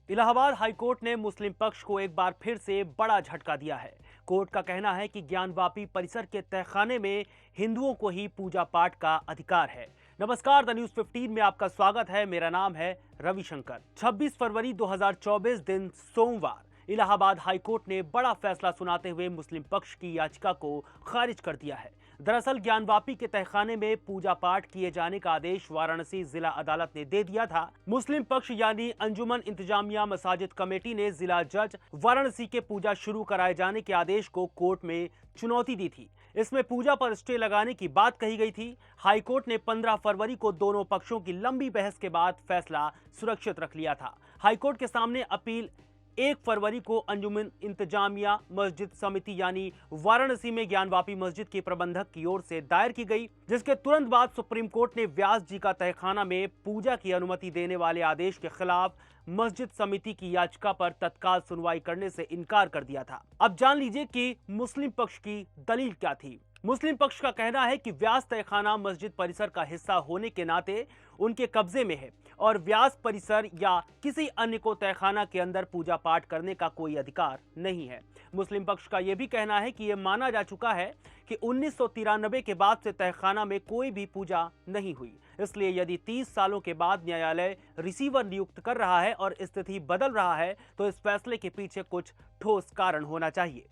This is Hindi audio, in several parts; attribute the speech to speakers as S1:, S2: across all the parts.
S1: इलाहाबाद हाईकोर्ट ने मुस्लिम पक्ष को एक बार फिर से बड़ा झटका दिया है। कोर्ट का कहना है कि ज्ञानवापी परिसर के तहखाने में हिंदुओं को ही पूजा पाठ का अधिकार है। नमस्कार, द न्यूज 15 में आपका स्वागत है। मेरा नाम है रविशंकर। 26 फरवरी 2024 दिन सोमवार इलाहाबाद हाईकोर्ट ने बड़ा फैसला सुनाते हुए मुस्लिम पक्ष की याचिका को खारिज कर दिया है। दरअसल ज्ञानवापी के तहखाने में पूजा पाठ किए जाने का आदेश वाराणसी जिला अदालत ने दे दिया था। मुस्लिम पक्ष यानी अंजुमन इंतजामिया मसाजिद कमेटी ने जिला जज वाराणसी के पूजा शुरू कराए जाने के आदेश को कोर्ट में चुनौती दी थी। इसमें पूजा पर स्टे लगाने की बात कही गई थी। हाईकोर्ट ने 15 फरवरी को दोनों पक्षों की लंबी बहस के बाद फैसला सुरक्षित रख लिया था। हाईकोर्ट के सामने अपील 1 फरवरी को अंजुमन इंतजामिया मस्जिद समिति यानी वाराणसी में ज्ञानवापी मस्जिद के प्रबंधक की ओर से दायर की गई, जिसके तुरंत बाद सुप्रीम कोर्ट ने व्यास जी का तहखाना में पूजा की अनुमति देने वाले आदेश के खिलाफ मस्जिद समिति की याचिका पर तत्काल सुनवाई करने से इनकार कर दिया था। अब जान लीजिए कि मुस्लिम पक्ष की दलील क्या थी। मुस्लिम पक्ष का कहना है कि व्यास तहखाना मस्जिद परिसर का हिस्सा होने के नाते उनके कब्जे में है और व्यास परिसर या किसी अन्य को तहखाना के अंदर पूजा पाठ करने का कोई अधिकार नहीं है। मुस्लिम पक्ष का यह भी कहना है कि यह माना जा चुका है कि 1993 के बाद से तहखाना में कोई भी पूजा नहीं हुई, इसलिए यदि 30 सालों के बाद न्यायालय रिसीवर नियुक्त कर रहा है और स्थिति बदल रहा है तो इस फैसले के पीछे कुछ ठोस कारण होना चाहिए।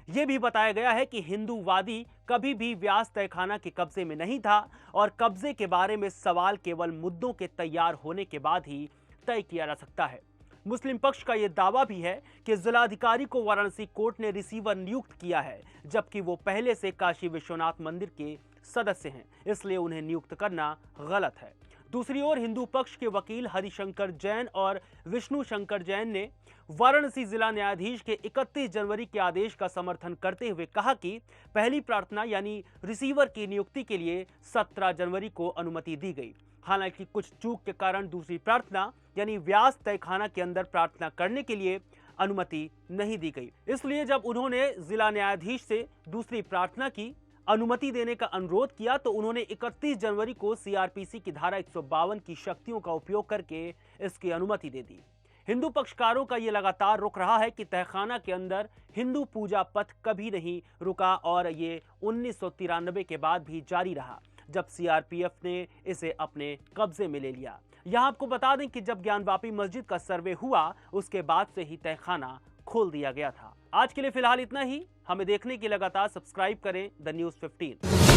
S1: यह भी बताया गया है कि हिंदूवादी कभी भी व्यास तहखाना के कब्जे में नहीं था और कब्जे के बारे में सवाल केवल मुद्दों के तैयार होने के बाद ही तय किया जा सकता है। मुस्लिम पक्ष का यह दावा भी है कि जिलाधिकारी को वाराणसी कोर्ट ने रिसीवर नियुक्त किया है, जबकि वो पहले से काशी विश्वनाथ मंदिर के सदस्य हैं, इसलिए उन्हें नियुक्त करना गलत है। दूसरी ओर हिंदू पक्ष के वकील हरिशंकर जैन और विष्णु शंकर जैन ने वाराणसी जिला न्यायाधीश के 31 जनवरी के आदेश का समर्थन करते हुए कहा कि पहली प्रार्थना यानी रिसीवर की नियुक्ति के लिए 17 जनवरी को अनुमति दी गई। हालांकि कुछ चूक के कारण दूसरी प्रार्थना यानी व्यास तहखाना के अंदर प्रार्थना करने के लिए अनुमति नहीं दी गई। इसलिए जब उन्होंने जिला न्यायाधीश से दूसरी प्रार्थना की अनुमति देने का अनुरोध किया तो उन्होंने 31 जनवरी को सीआरपीसी की धारा 152 की शक्तियों का उपयोग करके इसकी अनुमति दे दी। हिंदू पक्षकारों का यह लगातार रुख रहा है कि तहखाना के अंदर हिंदू पूजा पथ कभी नहीं रुका और ये 1993 के बाद भी जारी रहा, जब सीआरपीएफ ने इसे अपने कब्जे में ले लिया। यहां आपको बता दें कि जब ज्ञानवापी मस्जिद का सर्वे हुआ उसके बाद से ही तहखाना खोल दिया गया था। आज के लिए फिलहाल इतना ही। हमें देखने के लिए लगातार सब्सक्राइब करें द न्यूज 15।